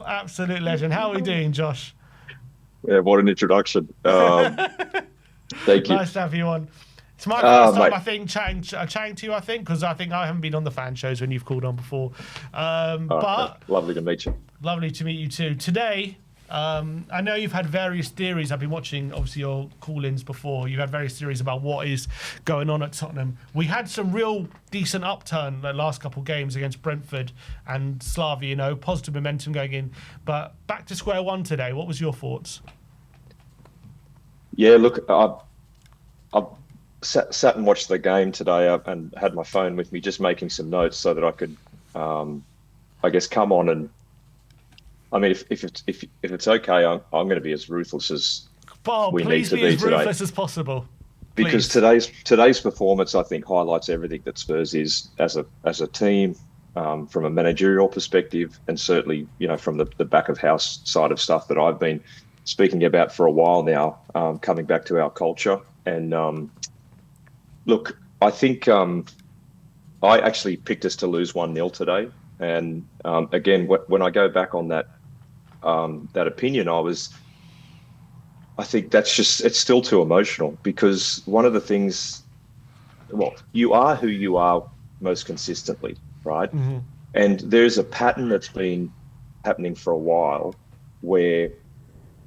absolute legend. How are we doing, Josh? Yeah, what an introduction. Thank you. Nice to have you on. It's my first time, Mate. I think, chatting to you, because I think I haven't been on the fan shows when you've called on before. But Lovely to meet you. lovely to meet you too. Today, I know you've had various theories. I've been watching, obviously, your call-ins before. You've had various theories about what is going on at Tottenham. We had some real decent upturn the last couple of games against Brentford and Slavia, positive momentum going in. But back to square one today. What was your thoughts? Yeah, look, I sat and watched the game today and had my phone with me, just making some notes so that I could, I guess, come on and. I mean, if it's okay, I'm going to be as ruthless as we need to be today. Please be as ruthless as possible. Because today's performance, I think, highlights everything that Spurs is as a team, from a managerial perspective, and certainly, from the back of house side of stuff that I've been speaking about for a while now, coming back to our culture. And look, I think I actually picked us to lose 1-0 today. And again, when I go back on that opinion, I think it's still too emotional, because one of the things, well, you are who you are most consistently, right? Mm-hmm. And there's a pattern that's been happening for a while where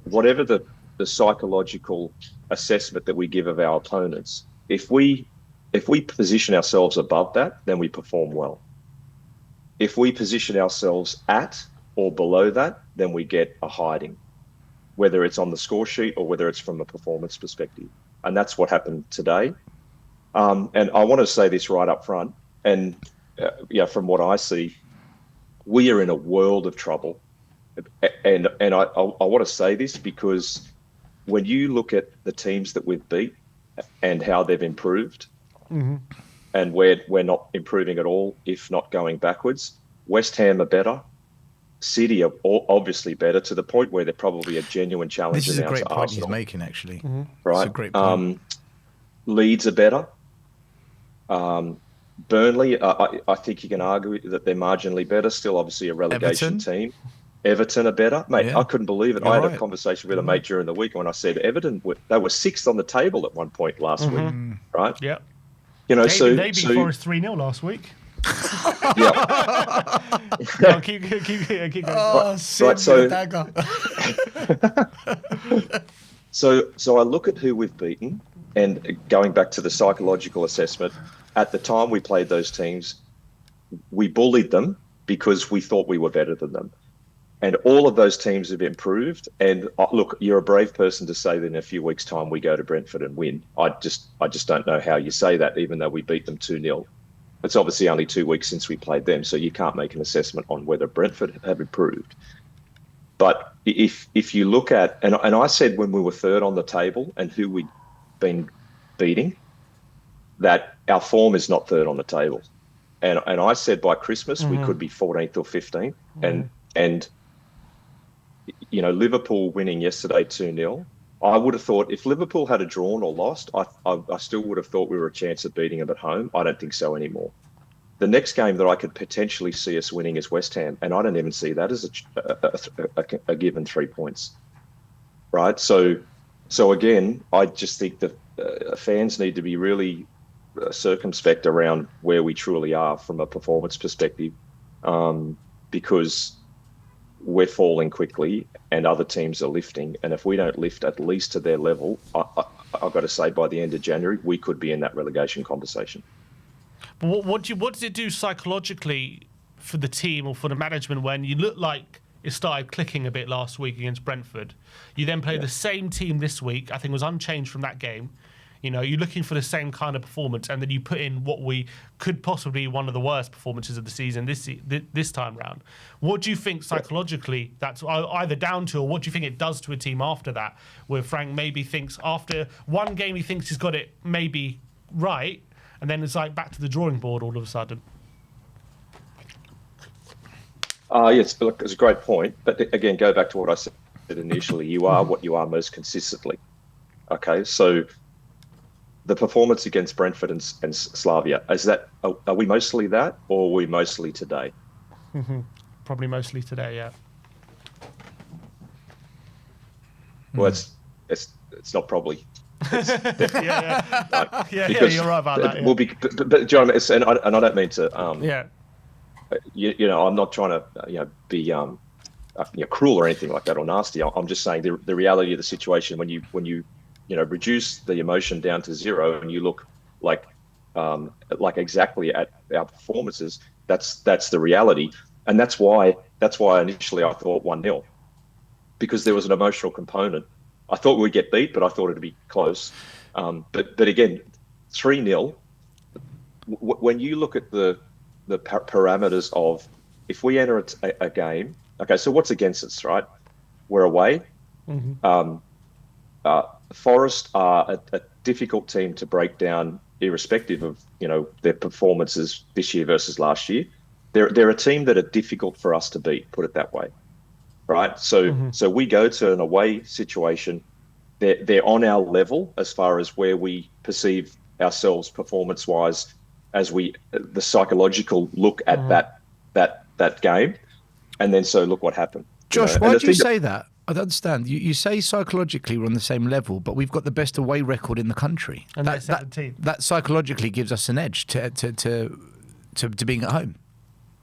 whatever the psychological assessment that we give of our opponents, if we position ourselves above that, then we perform well. If we position ourselves at or below that, then we get a hiding, whether it's on the score sheet or whether it's from a performance perspective. And that's what happened today. And I want to say this right up front. And from what I see, we are in a world of trouble. And I want to say this because when you look at the teams that we've beat and how they've improved, mm-hmm. and we're not improving at all, if not going backwards. West Ham are better. City are obviously better, to the point where they're probably a genuine challenger. This is a great point Arsenal. he's making, actually. Mm-hmm. Right. It's a great point. Leeds are better. Burnley, I think you can argue that they're marginally better. Still, obviously, a relegation team. Everton are better. Mate, yeah. I couldn't believe it. I had a conversation with a mate during the week when I said Everton, they were sixth on the table at one point last week, right? Yeah. They beat Forest 3-0 last week. Yeah. No, keep going. Oh, right, so I look at who we've beaten, and going back to the psychological assessment, at the time we played those teams, we bullied them because we thought we were better than them. And all of those teams have improved. And look, you're a brave person to say that in a few weeks' time we go to Brentford and win. I just don't know how you say that, even though we beat them 2-0. It's obviously only 2 weeks since we played them, so you can't make an assessment on whether Brentford have improved. But if you look at, and I said when we were third on the table and who we'd been beating, that our form is not third on the table. And I said by Christmas we could be 14th or 15th. And Liverpool winning yesterday 2-0, I would have thought if Liverpool had a drawn or lost, I still would have thought we were a chance of beating them at home. I don't think so anymore. The next game that I could potentially see us winning is West Ham, and I don't even see that as a given 3 points, right? So again, I just think that fans need to be really circumspect around where we truly are from a performance perspective, because we're falling quickly and other teams are lifting. And if we don't lift at least to their level, I've got to say by the end of January, we could be in that relegation conversation. But what does it do psychologically for the team or for the management when you look like it started clicking a bit last week against Brentford? You then play the same team this week, I think it was unchanged from that game. You're looking for the same kind of performance, and then you put in what we could possibly be one of the worst performances of the season this time round. What do you think psychologically that's either down to, or what do you think it does to a team after that, where Frank maybe thinks after one game he thinks he's got it maybe right, and then it's like back to the drawing board all of a sudden? Yes, look, it's a great point. But again, go back to what I said initially. You are what you are most consistently. Okay, so the performance against Brentford and Slavia, are we mostly that, or are we mostly today? Probably mostly today, yeah. Well, it's not probably. It's definitely Because you're right about that. Yeah. But John, and I don't mean to. Yeah. I'm not trying to be cruel or anything like that or nasty. I'm just saying the reality of the situation when you reduce the emotion down to zero and you look like exactly at our performances. That's the reality, and that's why initially I thought 1-0 because there was an emotional component. I thought we'd get beat, but I thought it'd be close. But again, 3-0. When you look at the parameters of if we enter a game, okay, so what's against us, right? We're away. Forest are a difficult team to break down, irrespective of their performances this year versus last year. They're a team that are difficult for us to beat. Put it that way, right? So we go to an away situation. They're on our level as far as where we perceive ourselves performance wise, as the psychological look at that game, and then so look what happened. Josh, why do you say that? I don't understand. You say psychologically we're on the same level, but we've got the best away record in the country. And that's 17. That psychologically gives us an edge to being at home.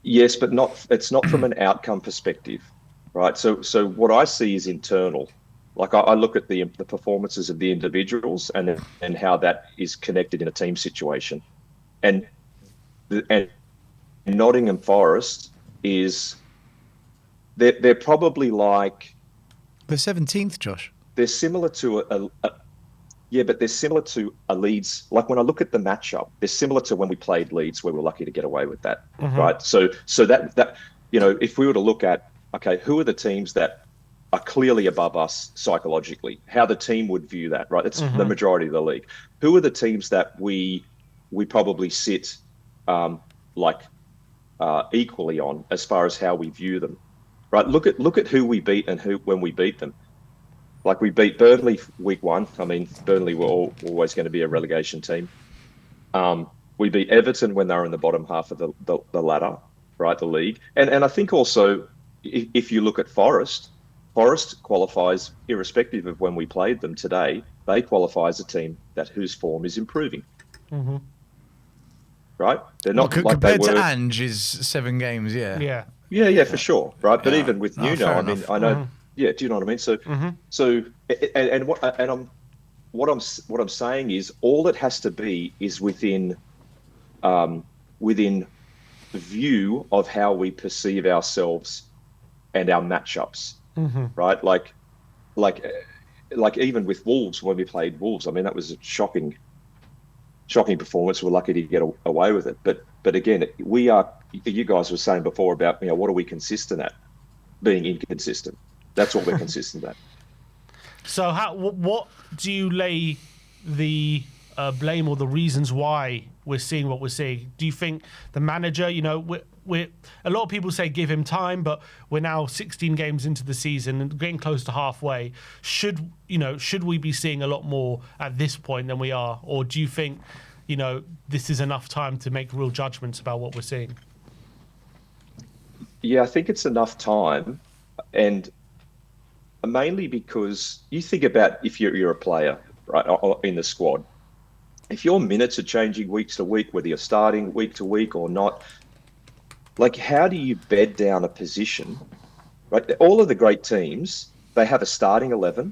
Yes, but it's not from an outcome perspective, right? So what I see is internal. Like I look at the performances of the individuals and how that is connected in a team situation, and Nottingham Forest is they're probably like the 17th, Josh. They're similar to but they're similar to a Leeds. Like when I look at the matchup, they're similar to when we played Leeds, where we're lucky to get away with that, right? So that if we were to look at who are the teams that are clearly above us psychologically, how the team would view that, right? It's the majority of the league. Who are the teams that we probably sit equally on as far as how we view them, right? Look at who we beat and when we beat them. Like we beat Burnley week 1. I mean, Burnley were always going to be a relegation team. We beat Everton when they were in the bottom half of the ladder, right? The league, and I think also if you look at Forest qualifies irrespective of when we played them today. They qualify as a team whose form is improving. Right? They're not compared to Ange's 7 games. Yeah, for sure. Right, but even with Nuno, I mean, I know. Yeah, do you know what I mean? What I'm saying is all it has to be is within view of how we perceive ourselves and our matchups. Right, like even with Wolves, when we played Wolves, I mean that was a shocking performance. We're lucky to get away with it, but again, you guys were saying before about what are we consistent at? Being inconsistent. That's what we're consistent at. So what do you lay the blame or the reasons why we're seeing what we're seeing? Do you think the manager, we're a lot of people say give him time, but we're now 16 games into the season and getting close to halfway. Should we be seeing a lot more at this point than we are? Or do you think, this is enough time to make real judgments about what we're seeing? Yeah, I think it's enough time, and mainly because you think about if you're a player, right, in the squad, if your minutes are changing week to week, whether you're starting week to week or not, like how do you bed down a position, right? All of the great teams, they have a starting 11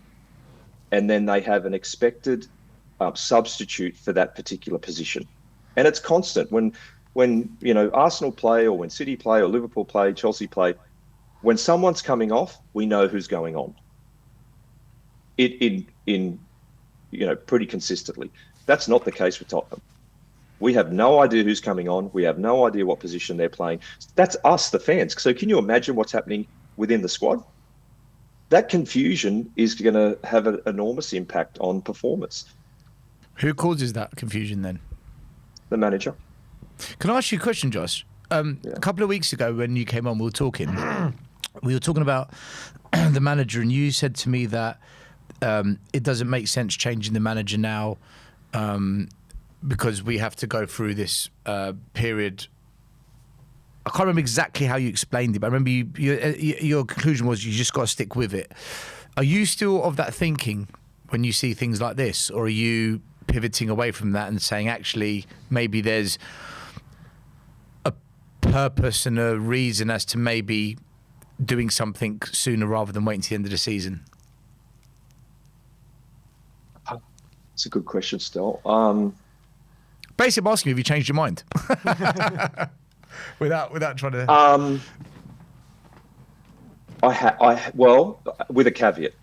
and then they have an expected substitute for that particular position. And it's constant. When Arsenal play or when City play or Liverpool play, Chelsea play, when someone's coming off, we know who's going on. Pretty consistently. That's not the case with Tottenham. We have no idea who's coming on. We have no idea what position they're playing. That's us, the fans. So can you imagine what's happening within the squad? That confusion is going to have an enormous impact on performance. Who causes that confusion then? The manager. Can I ask you a question, Josh? A couple of weeks ago when you came on, we were talking about the manager, and you said to me that it doesn't make sense changing the manager now because we have to go through this period. I can't remember exactly how you explained it, but I remember your conclusion was you just got to stick with it. Are you still of that thinking when you see things like this, or are you pivoting away from that and saying actually maybe there's a purpose and a reason as to maybe doing something sooner rather than waiting to the end of the season? It's a good question, still. Basically, I'm asking you if you changed your mind. without trying to. Well, with a caveat.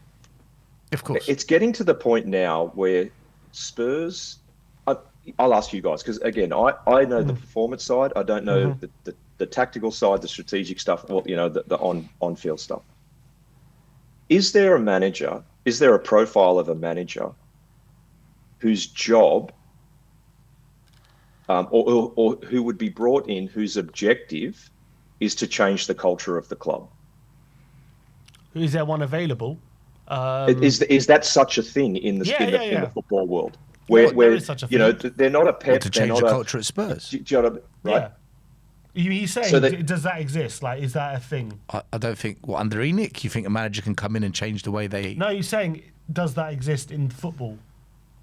Of course. It's getting to the point now where Spurs. I'll ask you guys because again, I know the performance side. I don't know the tactical side, the strategic stuff. Well, the on-field stuff. Is there a profile of a manager whose job, or who would be brought in, whose objective is to change the culture of the club? Is there one available? Is that such a thing in the in the football world? Where there is such a thing. They're not a pet. Or to change the culture at Spurs. Do you know what I mean? Right. Yeah. He's saying, does that exist? Like, is that a thing? I don't think. Well, under ENIC, you think a manager can come in and change the way they? No, he's saying, does that exist in football?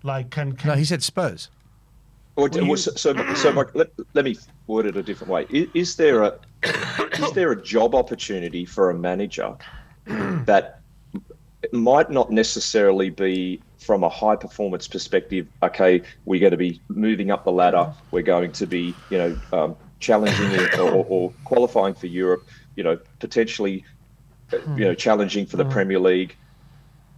Like, can No, he said Spurs. Let me word it a different way. Is there a job opportunity for a manager that might not necessarily be from a high performance perspective? Okay, we're going to be moving up the ladder. We're going to be, challenging or qualifying for Europe. Potentially, challenging for the Premier League.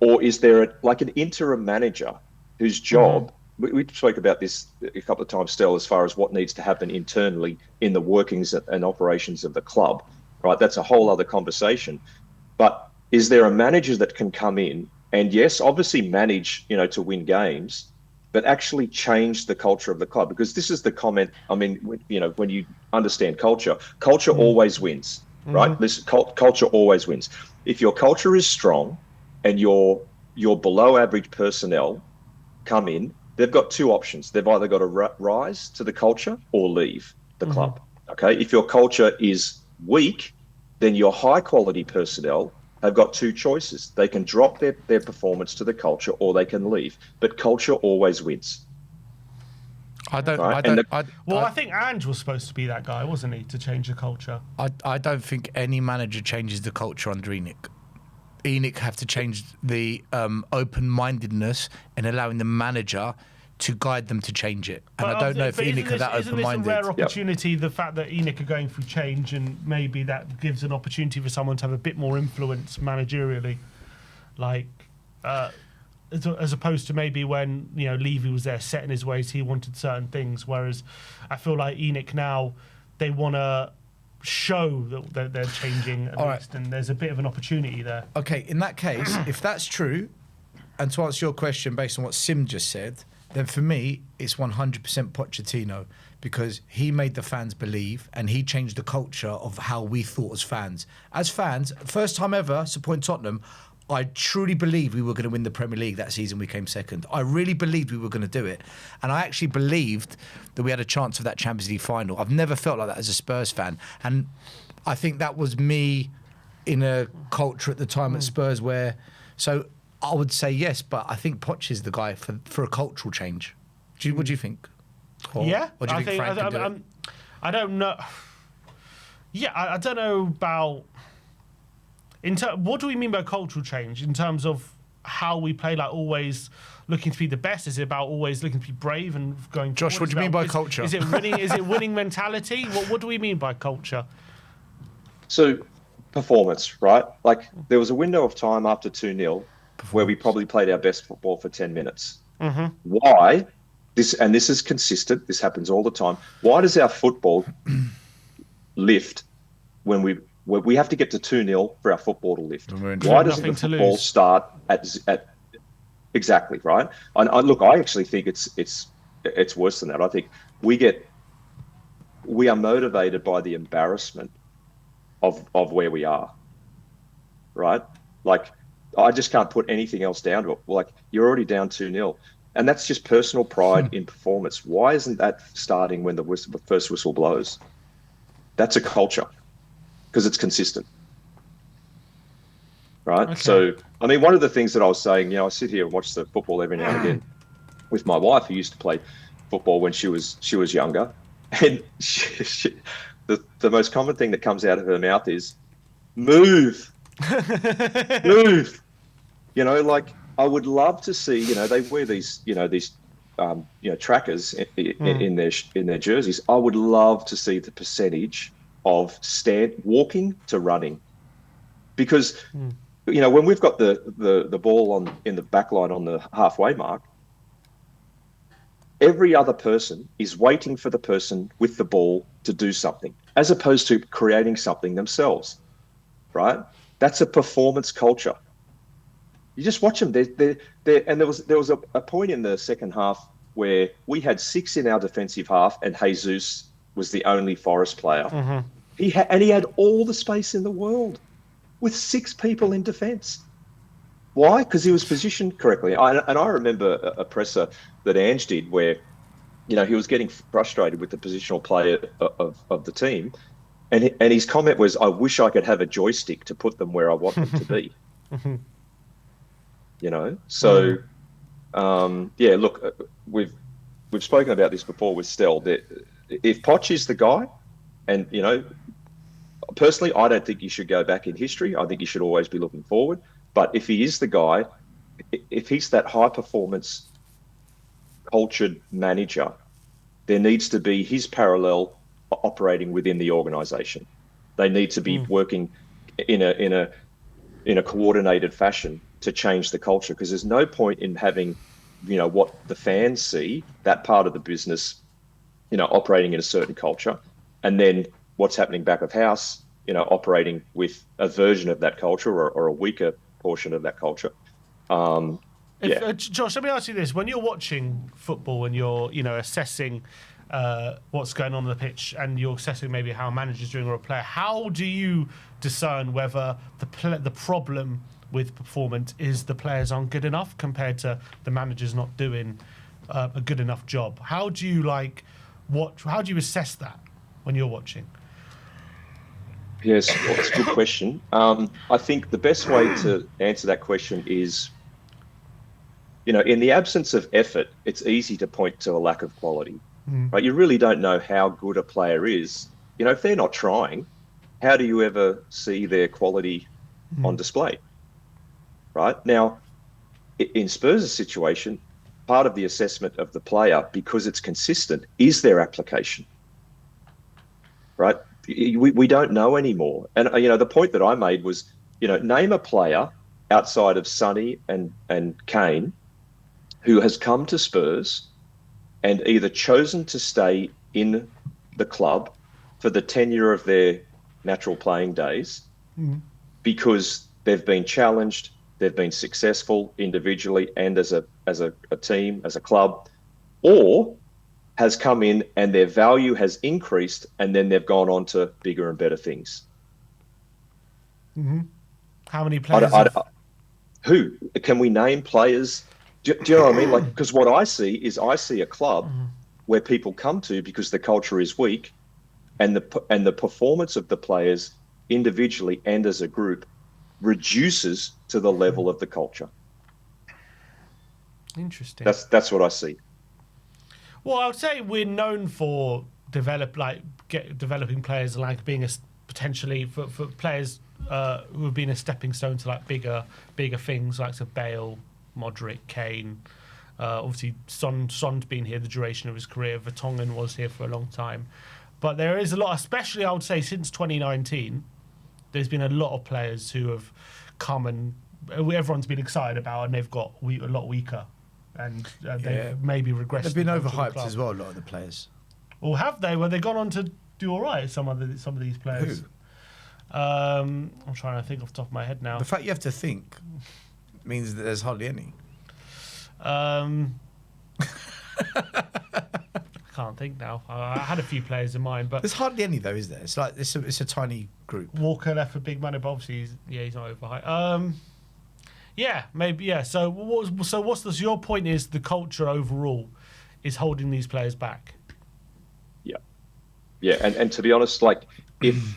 Or is there an interim manager whose job? We spoke about this a couple of times, Stel, as far as what needs to happen internally in the workings and operations of the club. Right, that's a whole other conversation. But is there a manager that can come in and, yes, obviously manage, to win games, but actually change the culture of the club? Because this is the comment. I mean, when you understand culture always wins, right? This culture always wins. If your culture is strong and your below average personnel come in, they've got two options. They've either got to rise to the culture or leave the club. Okay. If your culture is weak, then your high quality personnel have got two choices. They can drop their performance to the culture or they can leave. But culture always wins. I think Ange was supposed to be that guy, wasn't he, to change the culture? I don't think any manager changes the culture under ENIC. ENIC have to change the open-mindedness and allowing the manager to guide them to change it. And I don't know if ENIC are that open-minded. Isn't this a rare opportunity, the fact that ENIC are going through change, and maybe that gives an opportunity for someone to have a bit more influence managerially, like as opposed to maybe when Levy was there set in his ways, he wanted certain things, whereas I feel like ENIC now, they want to show that they're changing at least, and there's a bit of an opportunity there. Okay, in that case, if that's true, and to answer your question based on what Sim just said, then for me, it's 100% Pochettino, because he made the fans believe and he changed the culture of how we thought as fans. As fans, first time ever, supporting Tottenham, I truly believed we were going to win the Premier League that season we came second. I really believed we were going to do it. And I actually believed that we had a chance of that Champions League final. I've never felt like that as a Spurs fan. And I think that was me in a culture at the time at Spurs where... So I would say yes, but I think Poch is the guy for a cultural change. What do you think? Or do you think Frank can do it? I don't know. Yeah, I don't know about... what do we mean by cultural change in terms of how we play? Like always looking to be the best? Is it about always looking to be brave and going? Josh, what do you mean by culture? Is it winning? Is it winning mentality? What do we mean by culture? So, performance, right? Like there was a window of time after 2-0 where we probably played our best football for 10 minutes. Why? This is consistent. This happens all the time. Why does our football lift when we have to get to 2-0 for our football to lift? Why doesn't the football start at exactly right? I actually think it's worse than that. I think we are motivated by the embarrassment of where we are, right? Like I just can't put anything else down to it. Like you're already down 2-0. And that's just personal pride in performance. Why isn't that starting when the first whistle blows? That's a culture because it's consistent. right? Okay. So, I mean, one of the things that I was saying, I sit here and watch the football every now and again with my wife, who used to play football when she was younger, and the most common thing that comes out of her mouth is move, move. Like I would love to see. They wear these trackers in their jerseys. I would love to see the percentage of walking to running, because when we've got the ball in the back line on the halfway mark, every other person is waiting for the person with the ball to do something, as opposed to creating something themselves, right? That's a performance culture. You just watch them. And there was a point in the second half where we had 6 in our defensive half, and Jesus was the only Forest player. He had all the space in the world with 6 people in defence. Why? Because he was positioned correctly. I remember a presser that Ange did where, he was getting frustrated with the positional play of the team. And his comment was, I wish I could have a joystick to put them where I want them to be. So, yeah, look, we've spoken about this before with Stell, that if Poch is the guy, and, personally, I don't think he should go back in history. I think he should always be looking forward. But if he is the guy, if he's that high performance cultured manager, there needs to be his parallel operating within the organization. They need to be working in a coordinated fashion to change the culture, because there's no point in having, what the fans see, that part of the business, operating in a certain culture, and then what's happening back of house, operating with a version of that culture, or a weaker portion of that culture. Josh, let me ask you this: when you're watching football and you're, assessing what's going on the pitch, and you're assessing maybe how a manager's doing or a player, how do you discern whether the problem with performance is the players aren't good enough compared to the manager's not doing a good enough job? How do you how do you assess that when you're watching? Yes, well, it's a good question. I think the best way to answer that question is, in the absence of effort, it's easy to point to a lack of quality, right? You really don't know how good a player is. If they're not trying, how do you ever see their quality on display, right? Now, in Spurs' situation, part of the assessment of the player, because it's consistent, is their application, right? We don't know anymore. And, the point that I made was, name a player outside of Sonny and Kane who has come to Spurs and either chosen to stay in the club for the tenure of their natural playing days because they've been challenged, they've been successful individually and as a team, as a club, or has come in and their value has increased, and then they've gone on to bigger and better things. How many players? Who can we name players? Do you know what I mean? Like, because what I see a club where people come to because the culture is weak, and the performance of the players individually and as a group reduces to the level of the culture. Interesting. That's what I see. Well, I would say we're known for developing players, like being potentially for players who have been a stepping stone to bigger things, like Bale, Modric, Kane. Obviously, Son's been here the duration of his career. Vertonghen was here for a long time. But there is a lot, especially I would say since 2019, there's been a lot of players who have come and everyone's been excited about, and they've got a lot weaker. And they've maybe regressed. They've been overhyped as well, a lot of the players. Or have they? Well, they've gone on to do all right, some of these players. Who? I'm trying to think off the top of my head now. The fact you have to think means that there's hardly any. I can't think now. I had a few players in mind, but there's hardly any though, is there? It's like it's a tiny group. Walker left for big money, but obviously he's not overhyped. Yeah, maybe, yeah. So what's your point is the culture overall is holding these players back? Yeah. Yeah, and to be honest, if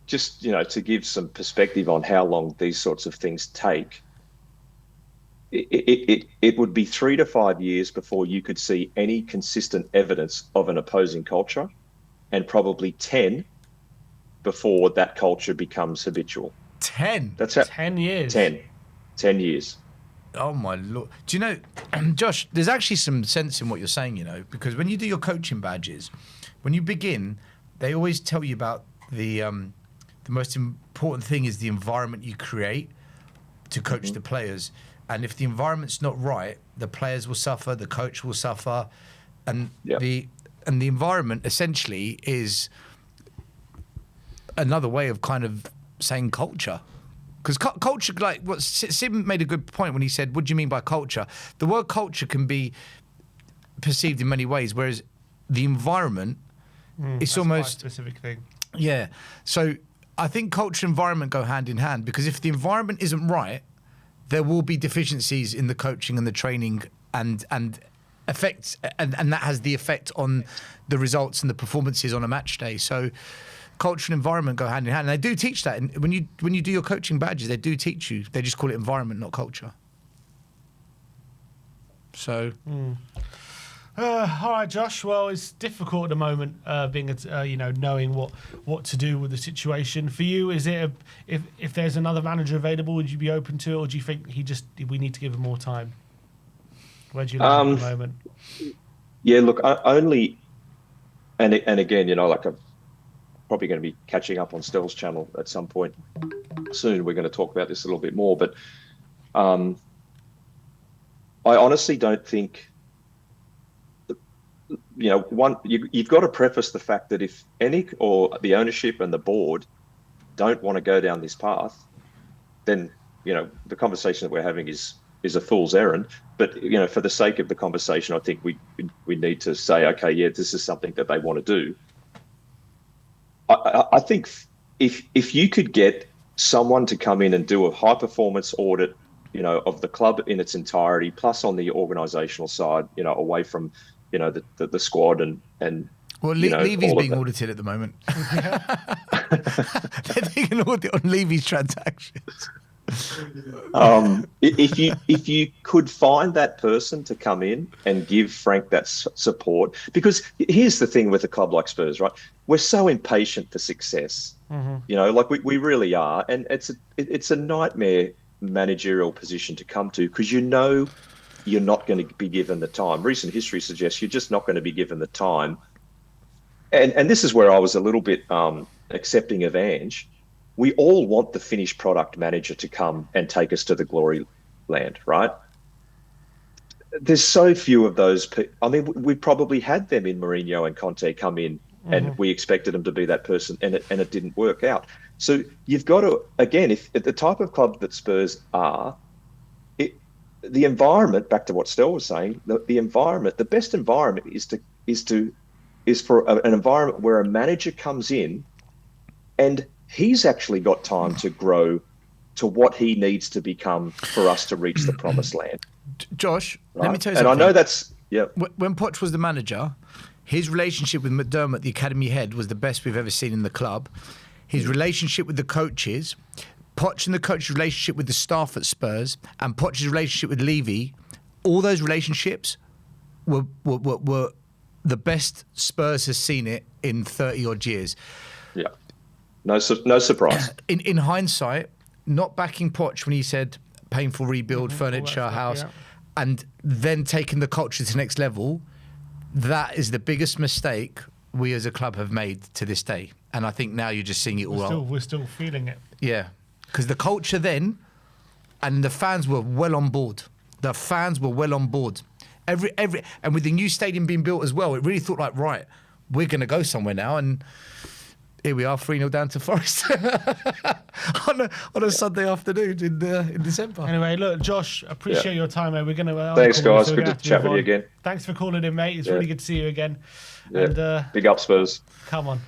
just, to give some perspective on how long these sorts of things take, it would be 3 to 5 years before you could see any consistent evidence of an opposing culture, and probably 10 before that culture becomes habitual. 10? That's how. 10 years. 10 years. Oh my Lord. Do you know, Josh, there's actually some sense in what you're saying, because when you do your coaching badges, when you begin, they always tell you about the most important thing is the environment you create to coach the players. And if the environment's not right, the players will suffer, the coach will suffer, and the environment essentially is another way of kind of saying culture. Because culture, like what Sim made a good point when he said, "What do you mean by culture?" The word culture can be perceived in many ways, whereas the environment, it's almost quite a specific thing. Yeah. So I think culture and environment go hand in hand, because if the environment isn't right, there will be deficiencies in the coaching and the training, and effects, and that has the effect on the results and the performances on a match day. So culture and environment go hand in hand, and they do teach that. And when you do your coaching badges, they do teach you. They just call it environment, not culture. So. All right, Josh. Well, it's difficult at the moment, knowing what to do with the situation. For you, is it if there's another manager available, would you be open to it, or do you think we need to give him more time? Where do you land at the moment? Yeah, look, only, and again, I'm probably going to be catching up on Stell's channel at some point soon. We're going to talk about this a little bit more, but I honestly don't think. You've got to preface the fact that if any or the ownership and the board don't want to go down this path, then the conversation that we're having is a fool's errand. But for the sake of the conversation, I think we need to say, okay, yeah, this is something that they want to do. I think if you could get someone to come in and do a high performance audit, of the club in its entirety, plus on the organisational side, away from the squad and well, Levy's being audited at the moment. They're taking an audit on Levy's transactions. If you could find that person to come in and give Frank that support, because here's the thing with a club like Spurs, right? We're so impatient for success, like we really are, and it's a nightmare managerial position to come to, because you're not going to be given the time. Recent history suggests you're just not going to be given the time. And this is where I was a little bit accepting of Ange. We all want the finished product manager to come and take us to the glory land, right? There's so few of those. I mean, we probably had them in Mourinho and Conte come in, and we expected them to be that person, and it didn't work out. So you've got to, again, if at the type of club that Spurs are, the environment, back to what Stel was saying, the environment, the best environment is for an environment where a manager comes in and he's actually got time to grow to what he needs to become for us to reach the promised land. Josh, right? Let me tell you something. And I know that's, when Poch was the manager, his relationship with McDermott, the academy head, was the best we've ever seen in the club. His relationship with the coaches, Poch and the coach's relationship with the staff at Spurs, and Poch's relationship with Levy, all those relationships were the best Spurs has seen it in 30-odd years. Yeah. No surprise. In hindsight, not backing Poch when he said painful rebuild, furniture, house, and then taking the culture to the next level, that is the biggest mistake we as a club have made to this day. And I think now you're just seeing it We're still feeling it. Yeah. Because the culture then, and the fans were well on board. The fans were well on board. And with the new stadium being built as well, it really thought like, right, we're going to go somewhere now. And here we are, 3-0 down to Forest on a Sunday afternoon in December. Anyway, look, Josh, appreciate your time, mate. We're going to... Thanks, guys. Good to chat with you again. Thanks for calling in, mate. It's really good to see you again. Yeah. And big up, Spurs. Come on.